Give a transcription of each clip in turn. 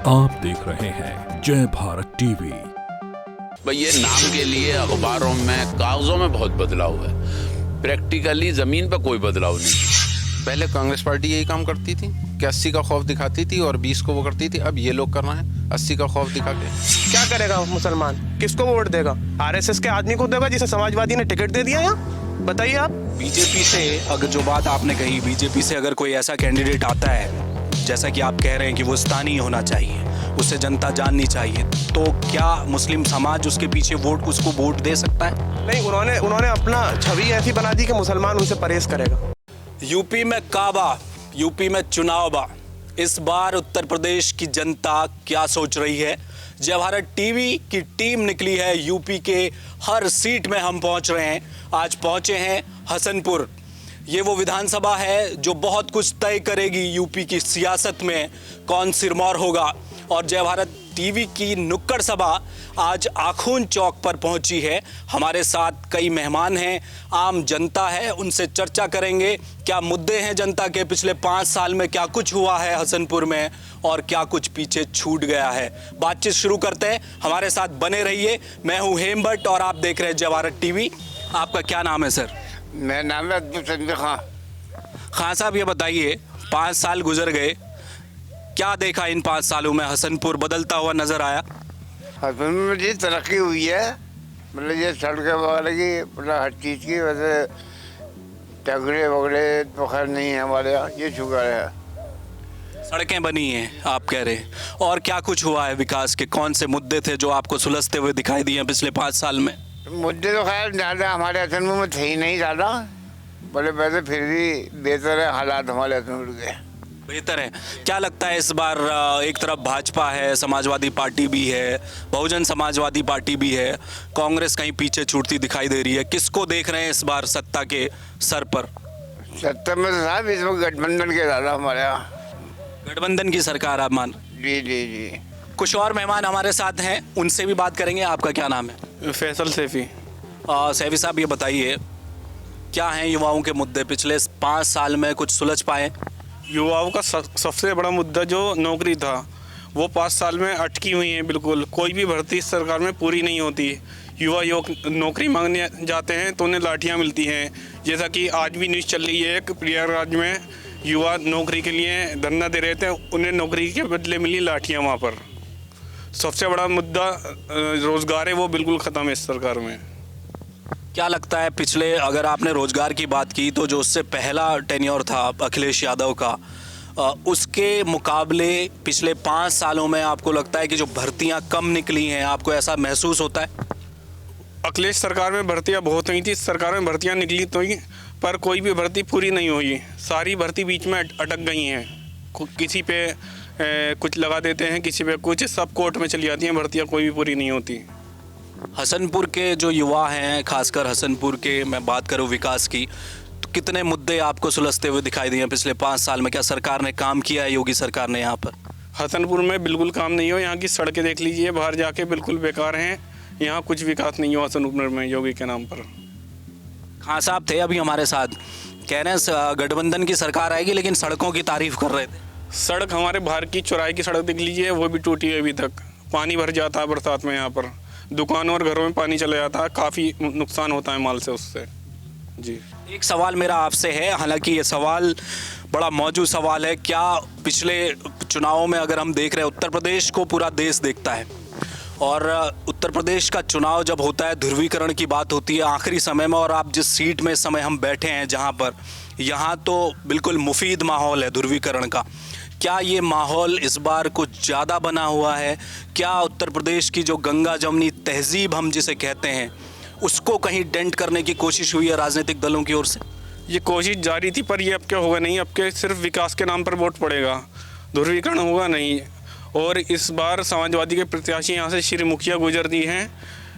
आप देख रहे हैं जय भारत टीवी। भाई ये नाम के लिए अखबारों में कागजों में बहुत बदलाव है, प्रैक्टिकली जमीन पर कोई बदलाव नहीं। पहले कांग्रेस पार्टी यही काम करती थी कि 80 का खौफ दिखाती थी और 20 को वो करती थी। अब ये लोग कर रहे हैं 80 का खौफ दिखा के। क्या करेगा मुसलमान, किसको वोट देगा? आरएसएस के आदमी को देगा जिसे समाजवादी ने टिकट दे दिया? यहाँ बताइए आप। बीजेपी से अगर जो बात आपने कही, बीजेपी से अगर कोई ऐसा कैंडिडेट आता है जैसा कि आप कह रहे हैं कि वो स्थानीय होना चाहिए, उससे जनता जाननी चाहिए, तो क्या मुस्लिम समाज उसके पीछे उसको वोट दे सकता है? नहीं, उन्होंने अपना छवि ऐसी बना दी कि मुसलमान उनसे परहेज करेगा। यूपी में काबा, यूपी में चुनाव बा। इस बार उत्तर प्रदेश की जनता क्या सोच रही है? जय भारत टीवी की टीम निकली है, यूपी के हर सीट में हम पहुंच रहे हैं। आज पहुंचे हैं हसनपुर। ये वो विधानसभा है जो बहुत कुछ तय करेगी यूपी की सियासत में, कौन सिरमौर होगा। और जय भारत टीवी की नुक्कड़ सभा आज आखून चौक पर पहुंची है। हमारे साथ कई मेहमान हैं, आम जनता है, उनसे चर्चा करेंगे क्या मुद्दे हैं जनता के, पिछले 5 साल में क्या कुछ हुआ है हसनपुर में और क्या कुछ पीछे छूट गया है। बातचीत शुरू करते हैं, हमारे साथ बने रहिए। मैं हूं हेमभट्ट और आप देख रहे हैं जय भारत टीवी। आपका क्या नाम है सर? मेरा नाम है अब्दुल समीर खां। खान साहब, ये बताइए 5 साल गुजर गए, क्या देखा इन 5 सालों में? हसनपुर बदलता हुआ नजर आया? हसनपुर में जी तरक्की हुई है, मतलब ये सड़कें वगैरह की, मतलब हर चीज़ की वजह, झगड़े वगड़े तो खैर नहीं है हमारे यहाँ, ये शुक्र है। सड़कें बनी हैं आप कह रहे हैं, और क्या कुछ हुआ है विकास के? कौन से मुद्दे थे जो आपको सुलझते हुए दिखाई दिए पिछले 5 साल में? मुद्दे तो खैर ज़्यादा हमारे हसनपुर में थे ही नहीं ज़्यादा, बोले वैसे फिर भी बेहतर है हालात हमारे हसनपुर के। बेहतर है। क्या लगता है इस बार एक तरफ भाजपा है, समाजवादी पार्टी भी है, बहुजन समाजवादी पार्टी भी है, कांग्रेस कहीं पीछे छूटती दिखाई दे रही है, किसको देख रहे हैं इस बार सत्ता के सर पर? सत्ता में तो साहब इसमें गठबंधन के ज़्यादा हमारे यहाँ। गठबंधन की सरकार आप मान? जी जी जी। कुछ और मेहमान हमारे साथ हैं, उनसे भी बात करेंगे। आपका क्या नाम है? फैसल सैफी। सैफी साहब, ये बताइए क्या हैं युवाओं के मुद्दे, पिछले 5 साल में कुछ सुलझ पाए? युवाओं का सबसे बड़ा मुद्दा जो नौकरी था वो 5 साल में अटकी हुई है। बिल्कुल कोई भी भर्ती इस सरकार में पूरी नहीं होती। युवा नौकरी मांगने जाते हैं तो उन्हें लाठियां मिलती हैं, जैसा कि आज भी न्यूज़ चल रही है। एक प्रयागराज में युवा नौकरी के लिए धरना दे रहे थे, उन्हें नौकरी के बदले मिली लाठियाँ। वहाँ पर सबसे बड़ा मुद्दा रोज़गार है, वो बिल्कुल ख़त्म है इस सरकार में। क्या लगता है पिछले, अगर आपने रोजगार की बात की तो जो उससे पहला टेन्योर था अखिलेश यादव का, उसके मुकाबले पिछले 5 सालों में आपको लगता है कि जो भर्तियां कम निकली हैं, आपको ऐसा महसूस होता है? अखिलेश सरकार में भर्तियां बहुत हुई थी, इस सरकार में भर्तियां निकली तो ही, पर कोई भी भर्ती पूरी नहीं हुई। सारी भर्ती बीच में अटक गई हैं। किसी पे कुछ लगा देते हैं, किसी पे कुछ, सब कोर्ट में चली जाती हैं भर्तियाँ, कोई भी पूरी नहीं होती। हसनपुर के जो युवा हैं, खासकर हसनपुर के मैं बात करूं विकास की, तो कितने मुद्दे आपको सुलझते हुए दिखाई दिए पिछले 5 साल में? क्या सरकार ने काम किया है, योगी सरकार ने यहाँ पर? हसनपुर में बिल्कुल काम नहीं हो। यहाँ की सड़कें देख लीजिए, बाहर जाके बिल्कुल बेकार हैं। यहाँ कुछ विकास नहीं हो हसनपुर में योगी के नाम पर। खान साहब थे अभी हमारे साथ, कह रहे हैं गठबंधन की सरकार आएगी, लेकिन सड़कों की तारीफ कर रहे थे। सड़क हमारे बाहर की चौराहे की सड़क देख लीजिए, वो भी टूटी है अभी तक। पानी भर जाता है बरसात में, यहाँ पर दुकानों और घरों में पानी चला जाता है, काफ़ी नुकसान होता है माल से उससे। जी, एक सवाल मेरा आपसे है, हालांकि ये सवाल बड़ा मौजूद सवाल है। क्या पिछले चुनावों में अगर हम देख रहे हैं, उत्तर प्रदेश को पूरा देश देखता है, और उत्तर प्रदेश का चुनाव जब होता है, ध्रुवीकरण की बात होती है आखिरी समय में, और आप जिस सीट में इस समय हम बैठे हैं जहाँ पर, यहाँ तो बिल्कुल मुफीद माहौल है ध्रुवीकरण का। क्या ये माहौल इस बार कुछ ज़्यादा बना हुआ है? क्या उत्तर प्रदेश की जो गंगा जमनी तहजीब हम जिसे कहते हैं, उसको कहीं डेंट करने की कोशिश हुई है राजनीतिक दलों की ओर से? ये कोशिश जारी थी, पर ये अब क्या होगा नहीं। अब के सिर्फ विकास के नाम पर वोट पड़ेगा, ध्रुवीकरण होगा नहीं। और इस बार समाजवादी के प्रत्याशी यहाँ से श्री मुखिया गुजरती हैं,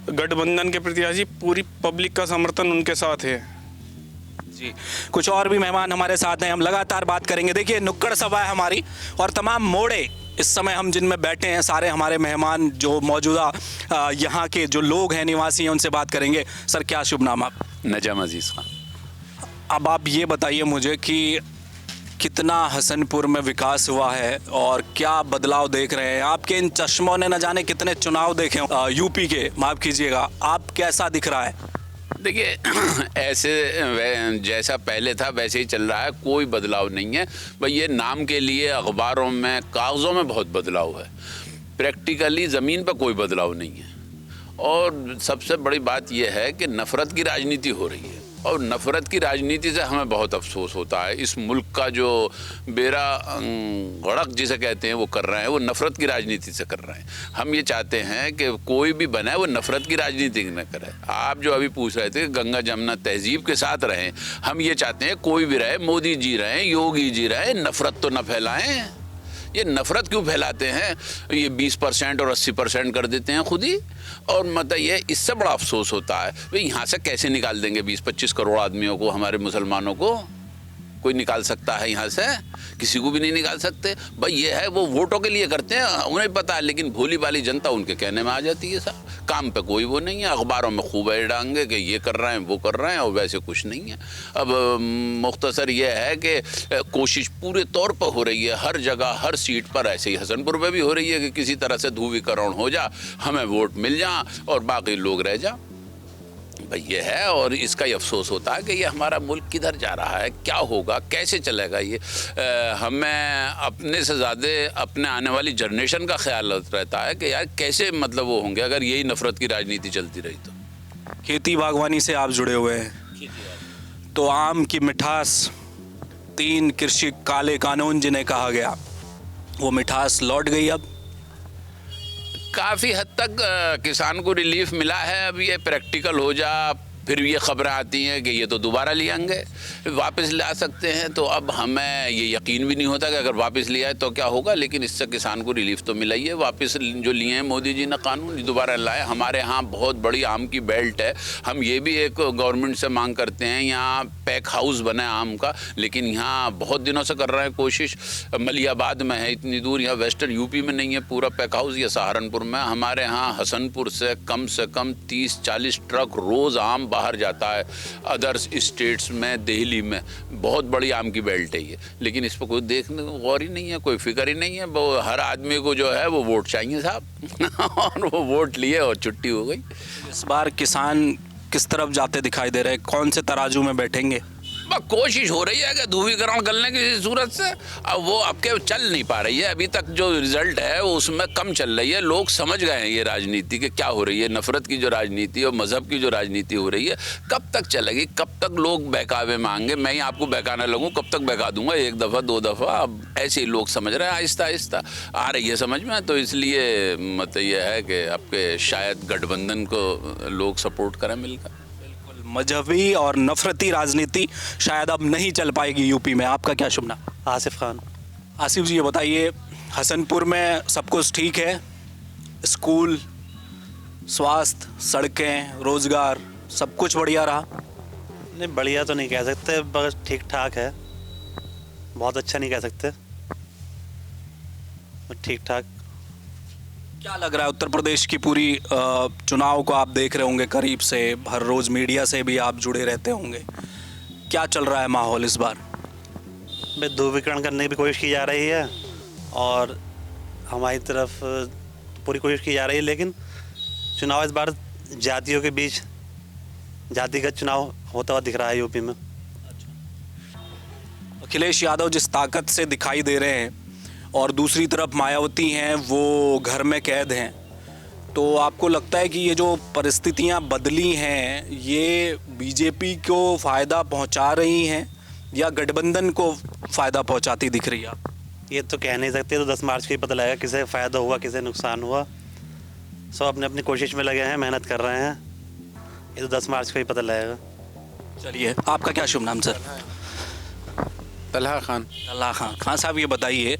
गठबंधन के प्रत्याशी, पूरी पब्लिक का समर्थन उनके साथ है। जी, कुछ और भी मेहमान हमारे साथ हैं, हम लगातार बात करेंगे। देखिए, नुक्कड़ सभा है हमारी, और तमाम मोड़े इस समय हम जिनमें बैठे हैं, सारे हमारे मेहमान जो मौजूदा यहाँ के जो लोग हैं, निवासी हैं, उनसे बात करेंगे। सर, क्या शुभ नाम आप? नजम अजीज़ खान। अब आप ये बताइए मुझे कि कितना हसनपुर में विकास हुआ है और क्या बदलाव देख रहे हैं? आपके इन चश्मों ने न जाने कितने चुनाव देखे यूपी के, माफ कीजिएगा, आप कैसा दिख रहा है? देखिए ऐसे जैसा पहले था वैसे ही चल रहा है, कोई बदलाव नहीं है भाई। ये नाम के लिए अखबारों में कागज़ों में बहुत बदलाव है, प्रैक्टिकली ज़मीन पर कोई बदलाव नहीं है। और सबसे बड़ी बात यह है कि नफ़रत की राजनीति हो रही है और नफ़रत की राजनीति से हमें बहुत अफसोस होता है। इस मुल्क का जो बेड़ा गड़क जिसे कहते हैं वो कर रहे हैं, वो नफ़रत की राजनीति से कर रहे हैं। हम ये चाहते हैं कि कोई भी बने वो नफ़रत की राजनीति न करे। आप जो अभी पूछ रहे थे गंगा जमुना तहजीब के साथ रहें, हम ये चाहते हैं कोई भी रहे, मोदी जी रहें, योगी जी रहें, नफ़रत तो न फैलाएँ। ये नफ़रत क्यों फैलाते हैं? ये 20% और 80% कर देते हैं खुद ही। और मतलब ये इससे बड़ा अफसोस होता है भाई, यहाँ से कैसे निकाल देंगे 20-25 करोड़ आदमियों को, हमारे मुसलमानों को? कोई निकाल सकता है यहाँ से? किसी को भी नहीं निकाल सकते भाई। ये है वो वोटों के लिए करते हैं, उन्हें पता है, लेकिन भोली भाली जनता उनके कहने में आ जाती है। साहब काम पे कोई वो नहीं है, अखबारों में खूब ऐड डांगे कि ये कर रहे हैं वो कर रहे हैं, और वैसे कुछ नहीं है। अब मुख्तसर ये है कि कोशिश पूरे तौर पर हो रही है हर जगह हर सीट पर, ऐसे ही हसनपुर में भी हो रही है कि किसी तरह से ध्रुवीकरण हो जा, हमें वोट मिल जा और बाकी लोग रह जा भाई। ये है और इसका ही अफसोस होता है कि ये हमारा मुल्क किधर जा रहा है, क्या होगा, कैसे चलेगा ये। हमें अपने से ज़्यादा अपने आने वाली जनरेशन का ख्याल रहता है कि यार कैसे मतलब वो होंगे अगर यही नफ़रत की राजनीति चलती रही तो। खेती बागवानी से आप जुड़े हुए हैं, तो आम की मिठास, 3 कृषि काले कानून जिन्हें कहा गया, वो मिठास लौट गई अब? काफ़ी हद तक किसान को रिलीफ मिला है। अब ये प्रैक्टिकल हो जा, फिर ये खबरें आती हैं कि ये तो दोबारा ले आएंगे, वापस ला सकते हैं। तो अब हमें ये यकीन भी नहीं होता कि अगर वापस लिया है तो क्या होगा, लेकिन इससे किसान को रिलीफ तो मिला ही है। वापस जो लिए हैं मोदी जी ने कानून, दोबारा लाए। हमारे यहाँ बहुत बड़ी आम की बेल्ट है, हम ये भी एक गवर्नमेंट से मांग करते हैं यहाँ पैक हाउस बने आम का, लेकिन यहाँ बहुत दिनों से कर रहे हैं कोशिश। मलियाबाद में है इतनी दूर, यहाँ वेस्टर्न यूपी में नहीं है पूरा पैक हाउस, ये सहारनपुर में। हमारे यहाँ हसनपुर से कम 30-40 ट्रक रोज़ आम बाहर जाता है अदर्स स्टेट्स में, दिल्ली में। बहुत बड़ी आम की बेल्ट है ये, लेकिन इस पर कोई देखने गौर ही नहीं है, कोई फिक्र ही नहीं है। वो हर आदमी को जो है वो वोट चाहिए साहब और वो वोट लिए और छुट्टी हो गई। इस बार किसान किस तरफ जाते दिखाई दे रहे हैं, कौन से तराजू में बैठेंगे? कोशिश हो रही है कि ध्रुवीकरण करने की सूरत से, अब वो आपके चल नहीं पा रही है। अभी तक जो रिजल्ट है वो उसमें कम चल रही है। लोग समझ गए हैं ये राजनीति कि क्या हो रही है, नफरत की जो राजनीति और मजहब की जो राजनीति हो रही है कब तक चलेगी, कब तक लोग बहकावे मांगे। मैं ही आपको बहकाने लगूं, कब तक बहका दूंगा, 1 दफ़ा 2 दफ़ा। अब ऐसे ही लोग समझ रहे हैं, आहिस्ता आहिस्ता आ रही है समझ में। तो इसलिए मतलब ये है कि आपके शायद गठबंधन को लोग सपोर्ट करें मिलकर। मजहबी और नफरती राजनीति शायद अब नहीं चल पाएगी यूपी में। आपका क्या शुभ नाम? आसिफ खान। आसिफ जी ये बताइए, हसनपुर में सब कुछ ठीक है? स्कूल, स्वास्थ्य, सड़कें, रोजगार, सब कुछ बढ़िया रहा? नहीं, बढ़िया तो नहीं कह सकते, बस ठीक ठाक है। बहुत अच्छा नहीं कह सकते, ठीक ठाक। क्या लग रहा है उत्तर प्रदेश की पूरी चुनाव को आप देख रहे होंगे करीब से, हर रोज़ मीडिया से भी आप जुड़े रहते होंगे, क्या चल रहा है माहौल इस बार? ध्रुवीकरण करने की भी कोशिश की जा रही है और हमारी तरफ पूरी कोशिश की जा रही है, लेकिन चुनाव इस बार जातियों के बीच जातिगत चुनाव होता हुआ दिख रहा है यूपी में। अखिलेश यादव जिस ताकत से दिखाई दे रहे हैं और दूसरी तरफ मायावती हैं वो घर में कैद हैं, तो आपको लगता है कि ये जो परिस्थितियां बदली हैं ये बीजेपी को फ़ायदा पहुंचा रही हैं या गठबंधन को फ़ायदा पहुंचाती दिख रही है? ये तो कह नहीं सकते, तो 10 मार्च को ही पता लगेगा किसे फ़ायदा हुआ किसे नुकसान हुआ। सब अपने अपनी कोशिश में लगे हैं, मेहनत कर रहे हैं, ये तो 10 मार्च को ही पता लगेगा। चलिए, आपका क्या शुभ नाम सर? तलहा खान। तलहा खान। खान साहब ये बताइए,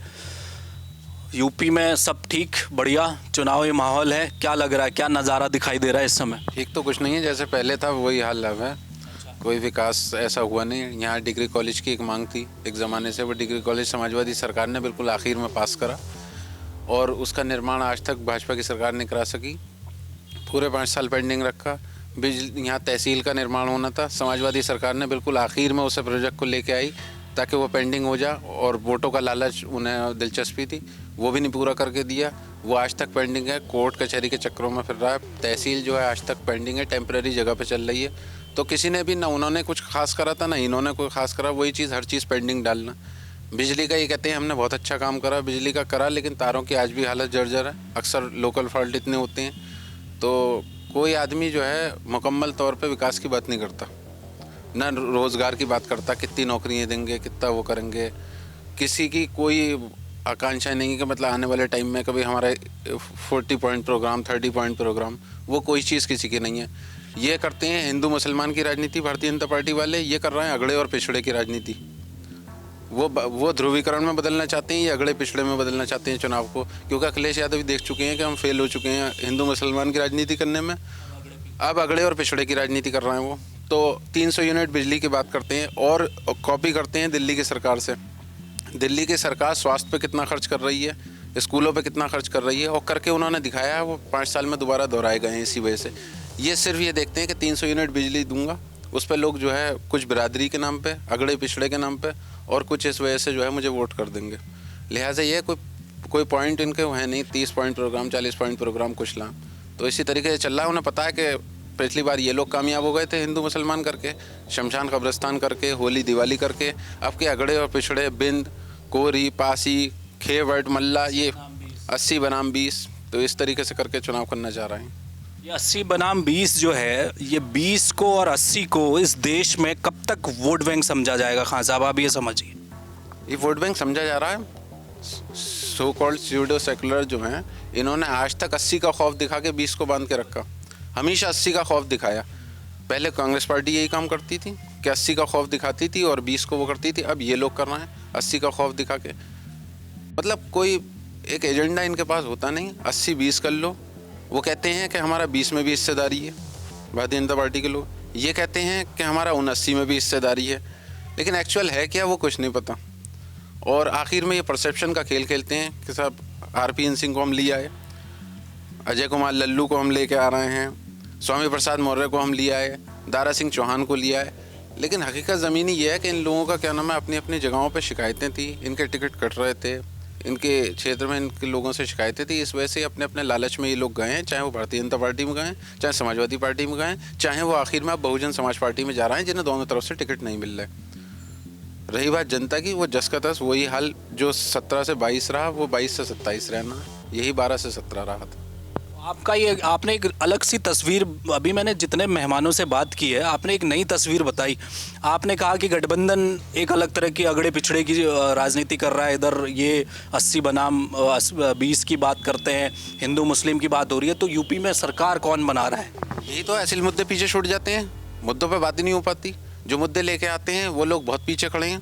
यूपी में सब ठीक बढ़िया चुनावी माहौल है, क्या लग रहा है, क्या नज़ारा दिखाई दे रहा है इस समय? ठीक तो कुछ नहीं है, जैसे पहले था वही हाल अब है। कोई विकास ऐसा हुआ नहीं। यहाँ डिग्री कॉलेज की एक मांग थी एक ज़माने से, वो डिग्री कॉलेज समाजवादी सरकार ने बिल्कुल आखिर में पास करा और उसका निर्माण आज तक भाजपा की सरकार नहीं करा सकी। पूरे 5 साल पेंडिंग रखा। बिजली यहाँ तहसील का निर्माण होना था, समाजवादी सरकार ने बिल्कुल आखिर में उस प्रोजेक्ट को लेके आई, ताकि वो पेंडिंग हो जाए, और वोटों का लालच उन्हें दिलचस्पी थी, वो भी नहीं पूरा करके दिया। वो आज तक पेंडिंग है, कोर्ट कचहरी के चक्करों में फिर रहा है। तहसील जो है आज तक पेंडिंग है, टेम्परेरी जगह पे चल रही है। तो किसी ने भी ना उन्होंने कुछ खास करा था ना इन्होंने कोई खास करा, वही चीज़ हर चीज़ पेंडिंग डालना। बिजली का ये कहते हैं हमने बहुत अच्छा काम करा, बिजली का करा, लेकिन तारों की आज भी हालत जर्जर है। अक्सर लोकल फॉल्ट इतने होते हैं, तो कोई आदमी जो है मुकम्मल तौर पे विकास की बात नहीं करता, ना रोज़गार की बात करता, कितनी नौकरियाँ देंगे, कितना वो करेंगे। किसी की कोई आकांक्षा नहीं है कि मतलब आने वाले टाइम में कभी हमारा 40 पॉइंट प्रोग्राम, 30 पॉइंट प्रोग्राम, वो कोई चीज़ किसी की नहीं है। ये करते हैं हिंदू मुसलमान की राजनीति भारतीय जनता पार्टी वाले, ये कर रहे हैं अगड़े और पिछड़े की राजनीति। वो ध्रुवीकरण में बदलना चाहते हैं, ये अगड़े पिछड़े में बदलना चाहते हैं चुनाव को, क्योंकि अखिलेश यादव भी देख चुके हैं कि हम फेल हो चुके हैं हिंदू मुसलमान की राजनीति करने में। अब अगड़े और पिछड़े की राजनीति कर रहे हैं वो। तो 300 यूनिट बिजली की बात करते हैं और कॉपी करते हैं दिल्ली की सरकार से। दिल्ली की सरकार स्वास्थ्य पे कितना खर्च कर रही है, स्कूलों पे कितना खर्च कर रही है, और करके उन्होंने दिखाया है। वो 5 साल में दोबारा दोहराए गए हैं इसी वजह से। ये सिर्फ ये देखते हैं कि 300 यूनिट बिजली दूंगा, उस पर लोग जो है कुछ बिरादरी के नाम पे, अगड़े पिछड़े के नाम पे, और कुछ इस वजह से जो है मुझे वोट कर देंगे। लिहाजा ये कोई पॉइंट इनके है नहीं, 30 पॉइंट प्रोग्राम, 40 पॉइंट प्रोग्राम कुछ ला। तो इसी तरीके से चल रहा है। उन्हें पता है कि पिछली बार ये लोग कामयाब हो गए थे हिंदू मुसलमान करके, शमशान कब्रिस्तान करके, होली दिवाली करके। अब के अगड़े और पिछड़े, बिंद, कोरी, पासी, खेवट, मल्ला, ये 80 बनाम 20, तो इस तरीके से करके चुनाव करना चाह रहे हैं। ये 80 बनाम 20 जो है, ये 20 को और 80 को इस देश में कब तक वोट बैंक समझा जाएगा? खान साहब आप ये समझिए। ये वोट बैंक समझा जा रहा है। सो कॉल्ड स्यूडो सेकुलर जो हैं, इन्होंने आज तक 80 का खौफ दिखा के 20 को बांध के रखा। हमेशा 80 का खौफ दिखाया। पहले कांग्रेस पार्टी यही काम करती थी कि 80 का खौफ दिखाती थी और 20 को वो करती थी। अब ये लोग कर रहे हैं 80 का खौफ दिखा के। मतलब कोई एक एजेंडा इनके पास होता नहीं। 80-20 कर लो। वो कहते हैं कि हमारा 20 में भी हिस्सेदारी है, भारतीय जनता पार्टी के लोग। ये कहते हैं कि हमारा 79 में भी हिस्सेदारी है, लेकिन एक्चुअल है क्या वो कुछ नहीं पता। और आखिर में ये परसेप्शन का खेल खेलते हैं कि साहब RPN सिंह को हम ले आए, अजय कुमार लल्लू को हम लेके आ रहे हैं, स्वामी प्रसाद मौर्य को हम ले आए, दारा सिंह चौहान को ले आए। लेकिन हकीकत ज़मीनी ये है कि इन लोगों का क्या नाम है, अपनी अपनी जगहों पे शिकायतें थी, इनके टिकट कट रहे थे, इनके क्षेत्र में इनके लोगों से शिकायतें थी। इस वजह से अपने अपने लालच में ये लोग गए हैं, चाहे वो भारतीय जनता पार्टी में गए, चाहे समाजवादी पार्टी में गए, चाहे वो आखिर में अब बहुजन समाज पार्टी में जा रहे हैं, जिन्हें दोनों तरफ से टिकट नहीं मिल रहा है। रही बात जनता की, वो जस का तस वही हाल जो 17 से 22 रहा, वो 22 से 27 रहना, यही 12 से 17 रहा था। आपका ये, आपने एक अलग सी तस्वीर, अभी मैंने जितने मेहमानों से बात की है, आपने एक नई तस्वीर बताई। आपने कहा कि गठबंधन एक अलग तरह की अगड़े पिछड़े की राजनीति कर रहा है, इधर ये 80 बनाम 20 की बात करते हैं, हिंदू मुस्लिम की बात हो रही है, तो यूपी में सरकार कौन बना रहा है? यही तो असल मुद्दे पीछे छूट जाते हैं, मुद्दों पे बात ही नहीं हो पाती। जो मुद्दे लेके आते हैं वो लोग बहुत पीछे खड़े हैं,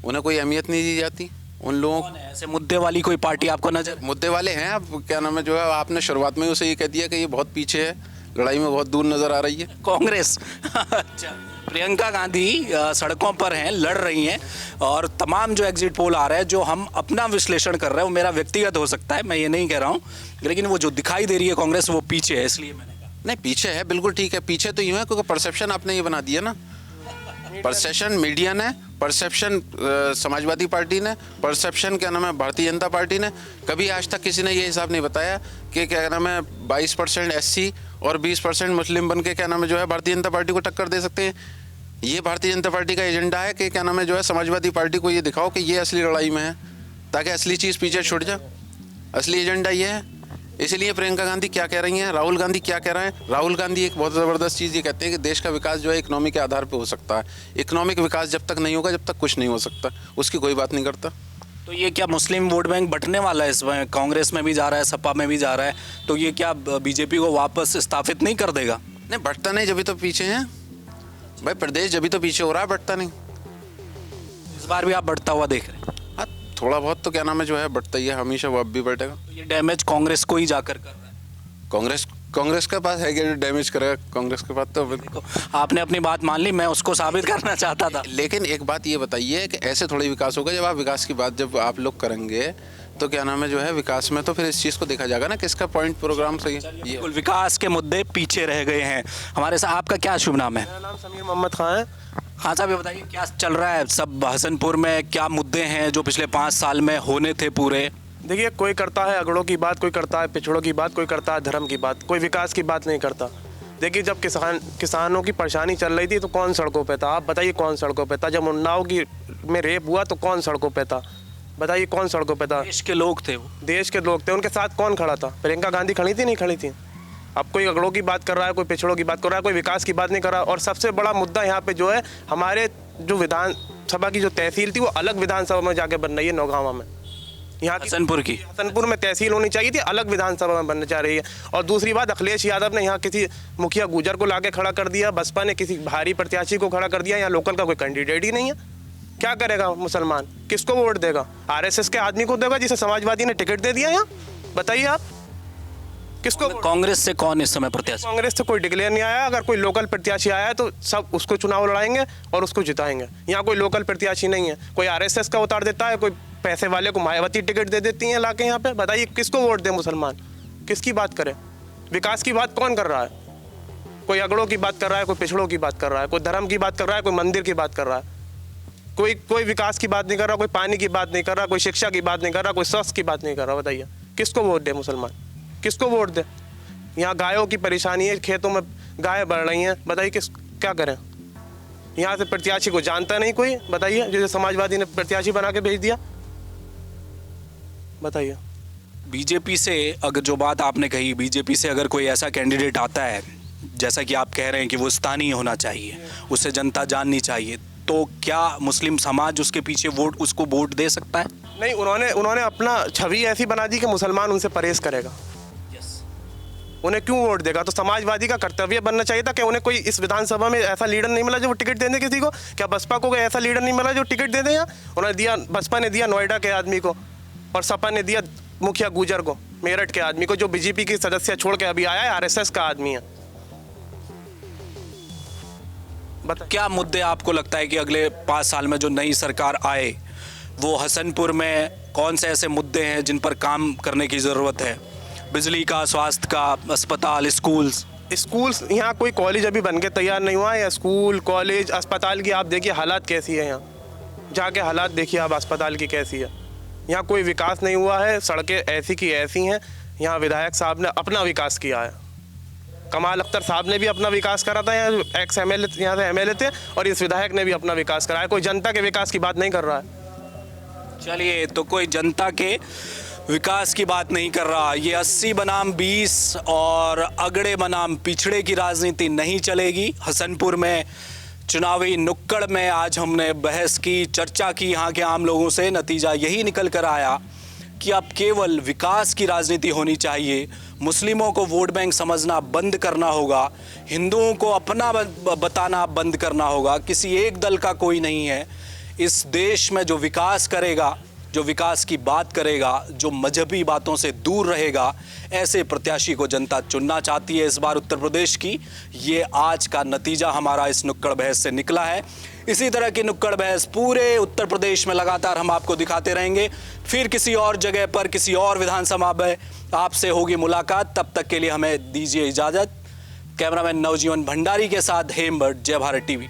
उन्हें कोई अहमियत नहीं दी जाती। उन लोगों ऐसे मुद्दे वाली कोई पार्टी आपको नजर? मुद्दे वाले हैं। अब क्या नाम है जो है, आपने शुरुआत में उसे ये कह दिया कि ये बहुत पीछे है, लड़ाई में बहुत दूर नजर आ रही है कांग्रेस। अच्छा, प्रियंका गांधी सड़कों पर हैं, लड़ रही हैं, और तमाम जो एग्जिट पोल आ रहा है, जो हम अपना विश्लेषण कर रहे हैं, वो मेरा व्यक्तिगत हो सकता है, मैं ये नहीं कह रहा हूँ, लेकिन वो जो दिखाई दे रही है कांग्रेस वो पीछे है, इसलिए मैंने कहा। नहीं, पीछे है, बिल्कुल ठीक है। पीछे तो यूँ है क्योंकि परसेप्शन आपने ये बना दिया ना, परसेप्शन मीडिया ने, परसेप्शन समाजवादी पार्टी ने, परसेप्शन क्या नाम है भारतीय जनता पार्टी ने। कभी आज तक किसी ने ये हिसाब नहीं बताया कि क्या नाम है 22% SC और 20% मुस्लिम बन के क्या नाम है जो है भारतीय जनता पार्टी को टक्कर दे सकते हैं। ये भारतीय जनता पार्टी का एजेंडा है कि क्या नाम है जो है समाजवादी पार्टी को ये दिखाओ कि ये असली लड़ाई में है, ताकि असली चीज़ पीछे छूट जाए। असली एजेंडा ये है। इसलिए प्रियंका गांधी क्या कह रही हैं, राहुल गांधी क्या कह रहे हैं। राहुल गांधी एक बहुत ज़बरदस्त चीज़ ये कहते हैं कि देश का विकास जो है इकोनॉमी के आधार पे हो सकता है। इकोनॉमिक विकास जब तक नहीं होगा, जब तक कुछ नहीं हो सकता, उसकी कोई बात नहीं करता। तो ये क्या मुस्लिम वोट बैंक बंटने वाला है इसमें? कांग्रेस में भी जा रहा है, सपा में भी जा रहा है, तो ये क्या बीजेपी को वापस स्थापित नहीं कर देगा? नहीं, बंटता नहीं, जब तो पीछे हैं भाई, प्रदेश जब तो पीछे हो रहा है, बंटता नहीं। इस बार भी आप बढ़ता हुआ देख रहे हैं? हाँ, थोड़ा बहुत तो क्या नाम है जो है बढ़ता ही है, हमेशा वो अब भी बढ़ेगा। तो ये डैमेज कांग्रेस को ही जाकर कर रहा है? कांग्रेस के पास है कि डैमेज करेगा? कांग्रेस के पास तो देखो, आपने अपनी बात मान ली, मैं उसको साबित करना चाहता था। लेकिन एक बात ये बताइए कि ऐसे थोड़ी विकास होगा। जब आप विकास की बात जब आप लोग करेंगे तो क्या नाम है जो है विकास में तो फिर इस चीज़ को देखा जाएगा ना किसका पॉइंट प्रोग्राम सही है। बिल्कुल, विकास के मुद्दे पीछे रह गए हैं। हमारे साथ आपका क्या शुभ नाम है? मेरा नाम समीर मोहम्मद खान है। हाँ साहब, ये बताइए क्या चल रहा है सब हसनपुर में, क्या मुद्दे हैं जो पिछले 5 साल में होने थे पूरे? देखिए, कोई करता है अगड़ों की बात, कोई करता है पिछड़ों की बात, कोई करता है धर्म की बात, कोई विकास की बात नहीं करता। देखिए, जब किसानों की परेशानी चल रही थी तो कौन सड़कों पे था? आप बताइए कौन सड़कों पे था? जब उन्नाव में रेप हुआ तो कौन सड़कों पे था? बताइए कौन सड़कों पे था? देश के लोग थे वो। देश के लोग थे, उनके साथ कौन खड़ा था? प्रियंका गांधी खड़ी थी, नहीं खड़ी थी? अब कोई अगड़ों की बात कर रहा है, कोई पिछड़ों की बात कर रहा है, कोई विकास की बात नहीं कर रहा। और सबसे बड़ा मुद्दा यहाँ पे जो है, हमारे जो विधानसभा की जो तहसील थी वो अलग विधानसभा में जाके बन रही है, नौगांवा में। यहाँ हसनपुर में तहसील होनी चाहिए थी, अलग विधानसभा में बनने जा रही है। और दूसरी बात, अखिलेश यादव ने यहाँ किसी मुखिया गुजर को लाके खड़ा कर दिया, बसपा ने किसी भारी प्रत्याशी को खड़ा कर दिया, यहाँ लोकल का कोई कैंडिडेट ही नहीं है। क्या करेगा मुसलमान? किसको वोट देगा? आरएसएस के आदमी को देगा जिसे समाजवादी ने टिकट दे दिया यहाँ? बताइए आप किसको? कांग्रेस से कौन इस समय प्रत्याशी? कांग्रेस से कोई डिक्लेयर नहीं आया। अगर कोई लोकल प्रत्याशी आया है तो सब उसको चुनाव लड़ाएंगे और उसको जिताएंगे। यहाँ कोई लोकल प्रत्याशी नहीं है। कोई आरएसएस का उतार देता है, कोई पैसे वाले को मायावती टिकट दे देती हैं लाके यहाँ पे। बताइए किसको वोट दे मुसलमान? किसकी बात करे? विकास की बात कौन कर रहा है? कोई अगड़ों की बात कर रहा है, कोई पिछड़ों की बात कर रहा है, कोई धर्म की बात कर रहा है, कोई मंदिर की बात कर रहा है। कोई विकास की बात नहीं कर रहा, कोई पानी की बात नहीं कर रहा, कोई शिक्षा की बात नहीं कर रहा, कोई स्वास्थ्य की बात नहीं कर रहा। बताइए किसको वोट दे मुसलमान? किसको वोट दे? यहाँ गायों की परेशानी है, खेतों में गायें बढ़ रही हैं। बताइए क्या करें? यहाँ से प्रत्याशी को जानता नहीं कोई। बताइए, जैसे समाजवादी ने प्रत्याशी बना के भेज दिया। बताइए। बीजेपी से अगर जो बात आपने कही, बीजेपी से अगर कोई ऐसा कैंडिडेट आता है, जैसा कि आप कह रहे हैं कि वो स्थानीय होना चाहिए, उससे जनता जाननी चाहिए, तो क्या मुस्लिम समाज उसके पीछे उसको वोट दे सकता है? नहीं, उन्होंने अपना छवि ऐसी बना दी कि मुसलमान उनसे परहेज करेगा। उन्हें क्यों वोट देगा? तो समाजवादी का कर्तव्य बनना चाहिए था कि उन्हें कोई इस विधानसभा में ऐसा लीडर नहीं मिला जो वो टिकट दे दे किसी को। क्या बसपा को कोई ऐसा लीडर नहीं मिला जो टिकट दे दे? यहाँ उन्होंने दिया, बसपा ने दिया नोएडा के आदमी को, और सपा ने दिया मुखिया गुजर को, मेरठ के आदमी को, जो बीजेपी की सदस्य छोड़ के अभी आया है, आरएसएस का आदमी है। क्या मुद्दे आपको लगता है कि अगले 5 साल में जो नई सरकार आए, वो हसनपुर में कौन से ऐसे मुद्दे हैं जिन पर काम करने की ज़रूरत है? बिजली का, स्वास्थ्य का, अस्पताल, स्कूल्स यहाँ कोई कॉलेज अभी बन के तैयार नहीं हुआ है। स्कूल, कॉलेज, अस्पताल की आप देखिए हालात कैसी है। यहाँ जाके हालात देखिए आप अस्पताल की कैसी है। यहाँ कोई विकास नहीं हुआ है, सड़कें ऐसी की ऐसी हैं। यहाँ विधायक साहब ने अपना विकास किया है, कमाल अख्तर साहब ने भी अपना विकास करा था, यहाँ एक्स एमएलए यहाँ से एमएलए थे, और इस विधायक ने भी अपना विकास कराया। कोई जनता के विकास की बात नहीं कर रहा है। चलिए, तो कोई जनता के विकास की बात नहीं कर रहा। ये 80 बनाम 20 और अगड़े बनाम पिछड़े की राजनीति नहीं चलेगी। हसनपुर में चुनावी नुक्कड़ में आज हमने बहस की, चर्चा की यहाँ के आम लोगों से। नतीजा यही निकल कर आया कि अब केवल विकास की राजनीति होनी चाहिए। मुस्लिमों को वोट बैंक समझना बंद करना होगा, हिंदुओं को अपना बताना बंद करना होगा। किसी एक दल का कोई नहीं है इस देश में जो विकास करेगा, जो विकास की बात करेगा, जो मजहबी बातों से दूर रहेगा। ऐसे प्रत्याशी को जनता चुनना चाहती है इस बार उत्तर प्रदेश की। ये आज का नतीजा हमारा इस नुक्कड़ बहस से निकला है। इसी तरह की नुक्कड़ बहस पूरे उत्तर प्रदेश में लगातार हम आपको दिखाते रहेंगे। फिर किसी और जगह पर, किसी और विधानसभा में आपसे होगी मुलाकात। तब तक के लिए हमें दीजिए इजाज़त। कैमरामैन नवजीवन भंडारी के साथ हेमभट्ट, जय भारत टीवी।